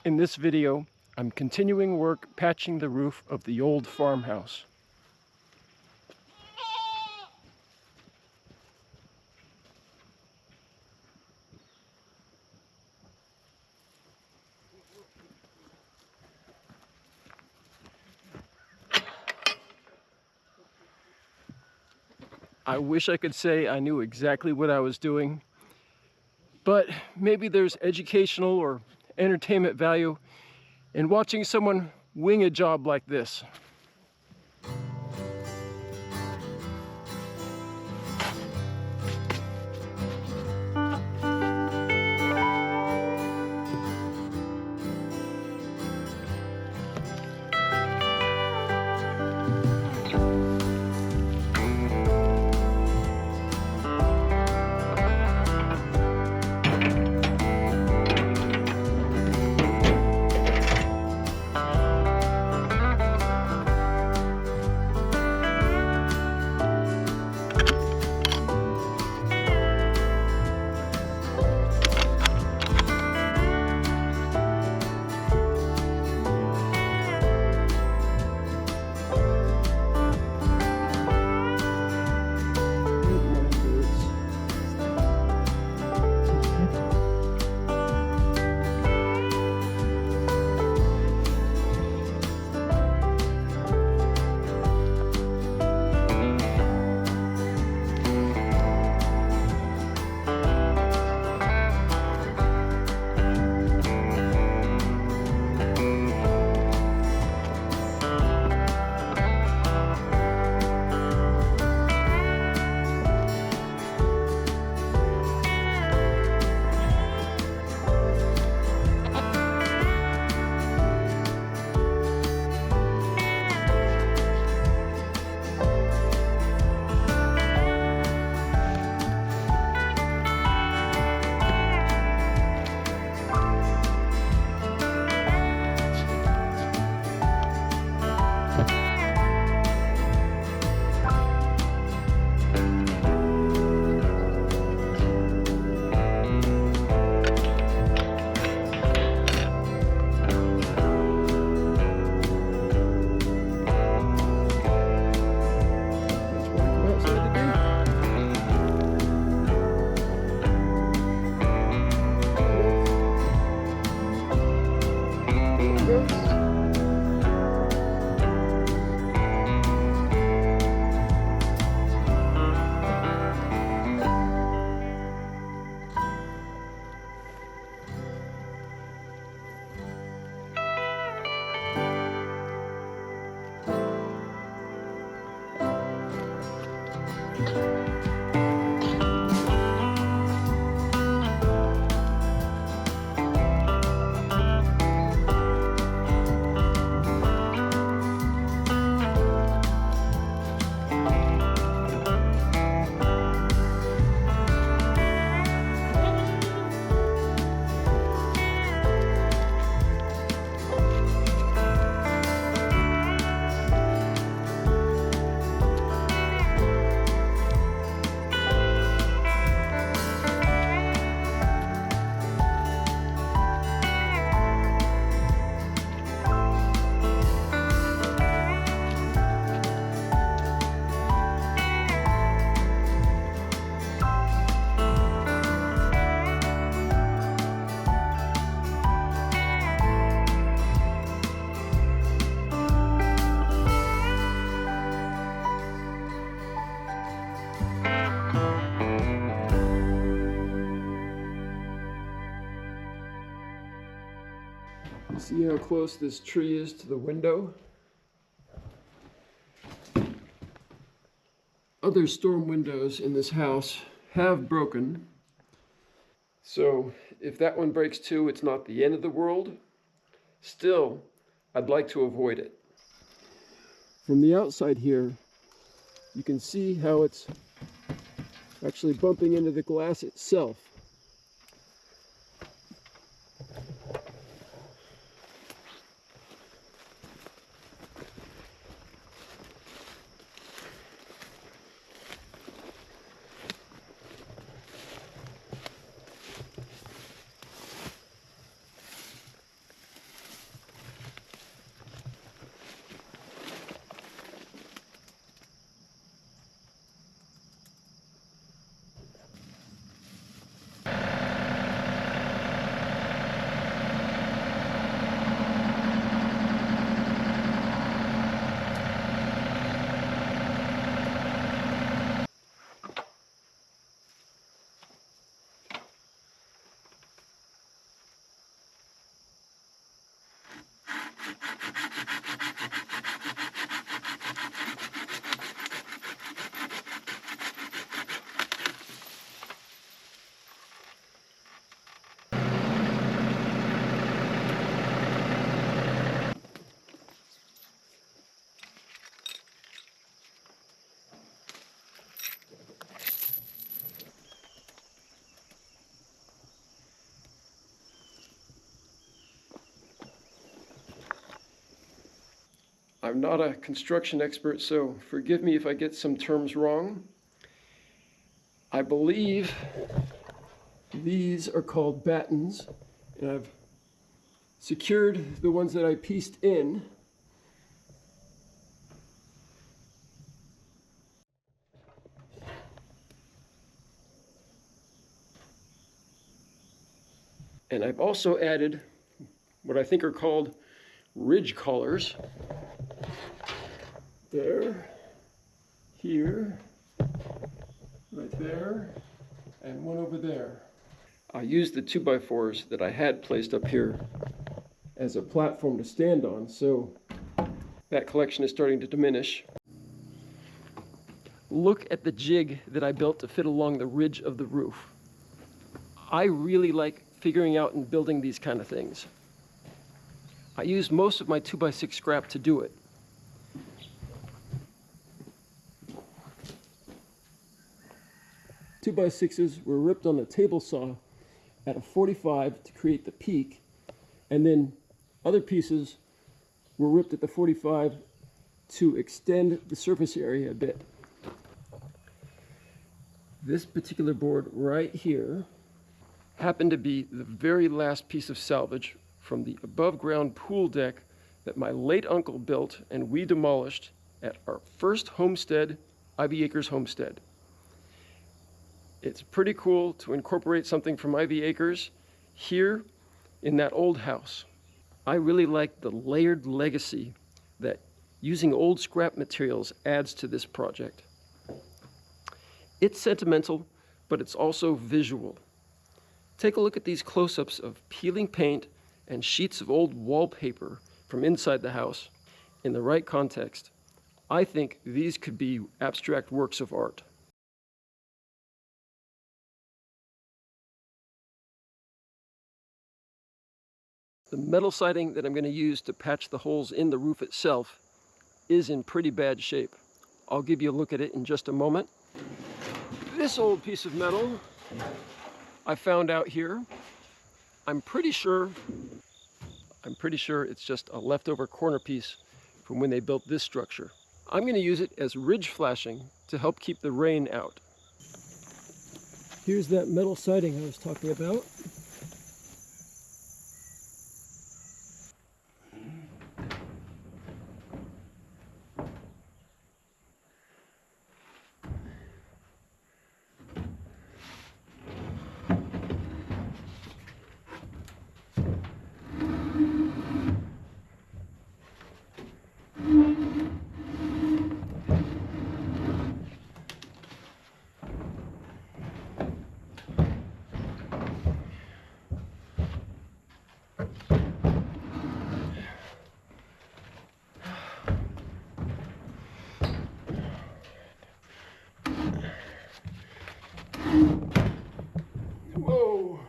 In this video, I'm continuing work patching the roof of the old farmhouse. I wish I could say I knew exactly what I was doing, but maybe there's educational or entertainment value in watching someone wing a job like this. See how close this tree is to the window? Other storm windows in this house have broken. So if that one breaks too, it's not the end of the world. Still, I'd like to avoid it. From the outside here, you can see how it's actually bumping into the glass itself. I'm not a construction expert, so forgive me if I get some terms wrong. I believe these are called battens, and I've secured the ones that I pieced in. And I've also added what I think are called ridge collars. There, here, right there, and one over there. I used the 2x4s that I had placed up here as a platform to stand on, so that collection is starting to diminish. Look at the jig that I built to fit along the ridge of the roof. I really like figuring out and building these kind of things. I used most of my 2x6 scrap to do it. Two by sixes were ripped on a table saw at a 45 to create the peak, and then other pieces were ripped at the 45 to extend the surface area a bit. This particular board right here happened to be the very last piece of salvage from the above ground pool deck that my late uncle built and we demolished at our first homestead, Ivy Acres Homestead. It's pretty cool to incorporate something from Ivy Acres here in that old house. I really like the layered legacy that using old scrap materials adds to this project. It's sentimental, but it's also visual. Take a look at these close-ups of peeling paint and sheets of old wallpaper from inside the house. In the right context, I think these could be abstract works of art. The metal siding that I'm going to use to patch the holes in the roof itself is in pretty bad shape. I'll give you a look at it in just a moment. This old piece of metal I found out here. I'm pretty sure it's just a leftover corner piece from when they built this structure. I'm going to use it as ridge flashing to help keep the rain out. Here's that metal siding I was talking about. Whoa!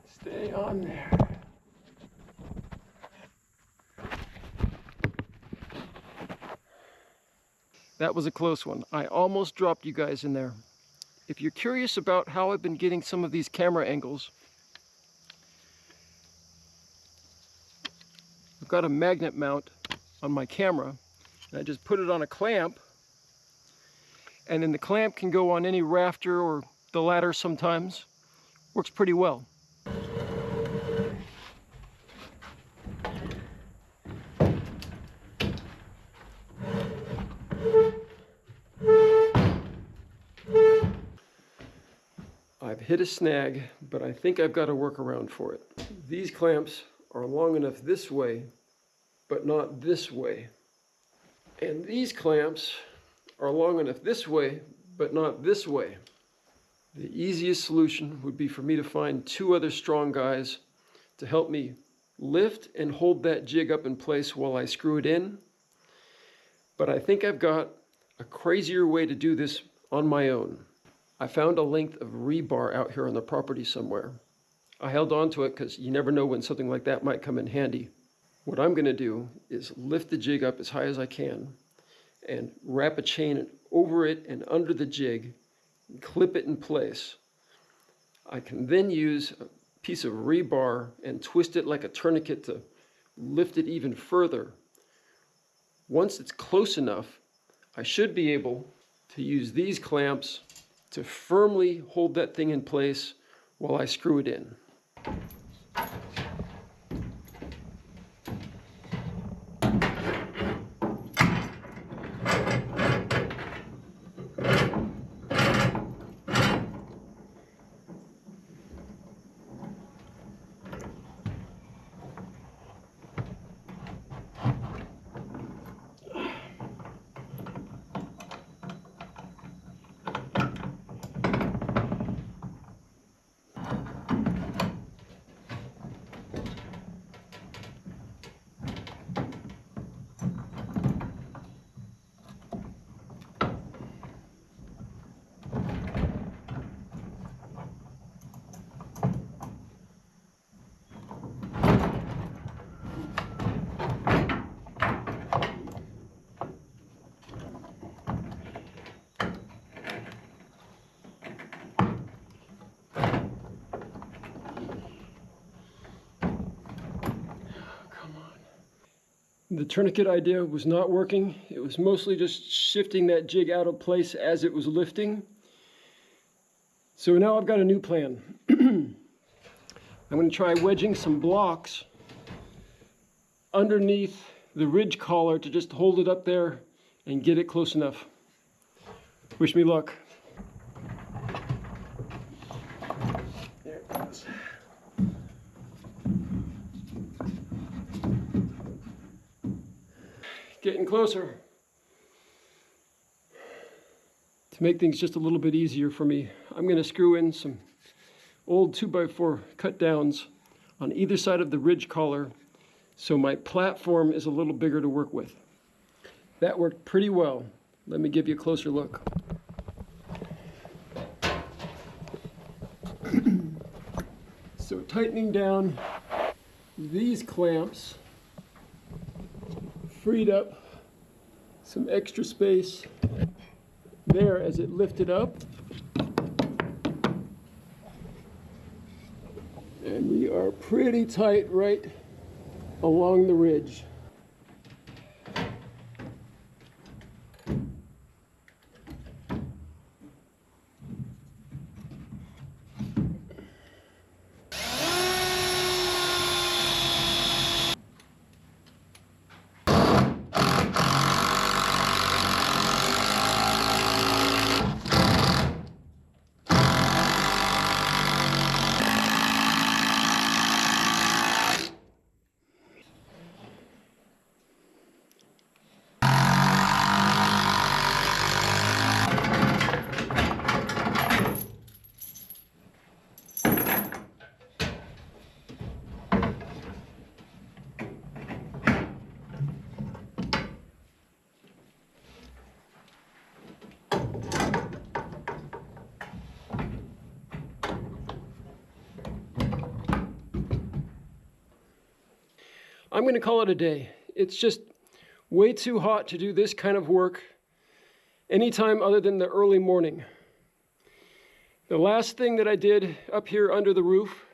Stay on there. That was a close one. I almost dropped you guys in there. If you're curious about how I've been getting some of these camera angles, I've got a magnet mount on my camera, and I just put it on a clamp, and then the clamp can go on any rafter or the ladder sometimes. Works pretty well. I've hit a snag, but I think I've got a workaround for it. These clamps are long enough this way, but not this way. And these clamps are long enough this way, but not this way. The easiest solution would be for me to find two other strong guys to help me lift and hold that jig up in place while I screw it in. But I think I've got a crazier way to do this on my own. I found a length of rebar out here on the property somewhere. I held on to it because you never know when something like that might come in handy. What I'm going to do is lift the jig up as high as I can and wrap a chain over it and under the jig and clip it in place. I can then use a piece of rebar and twist it like a tourniquet to lift it even further. Once it's close enough, I should be able to use these clamps to firmly hold that thing in place while I screw it in. The tourniquet idea was not working. It was mostly just shifting that jig out of place as it was lifting. So now I've got a new plan. I'm going to try wedging some blocks underneath the ridge collar to just hold it up there and get it close enough. Wish me luck. There it goes. Getting closer. To make things just a little bit easier for me, I'm going to screw in some old 2x4 cut downs on either side of the ridge collar so my platform is a little bigger to work with. That worked pretty well. Let me give you a closer look. So tightening down these clamps freed up some extra space there as it lifted up. And we are pretty tight right along the ridge. I'm going to call it a day. It's just way too hot to do this kind of work anytime other than the early morning. The last thing that I did up here under the roof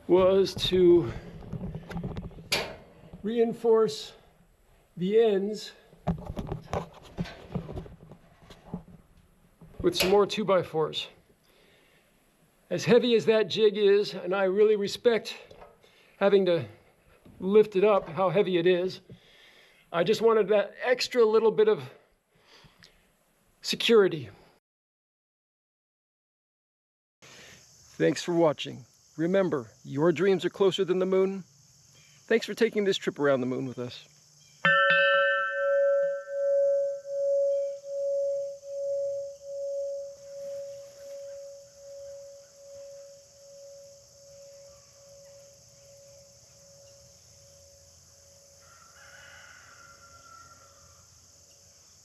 was to reinforce the ends with some more 2x4s. As heavy as that jig is, and I really respect having to lift it up, how heavy it is, I just wanted that extra little bit of security. Thanks for watching. Remember, your dreams are closer than the moon. Thanks for taking this trip around the moon with us.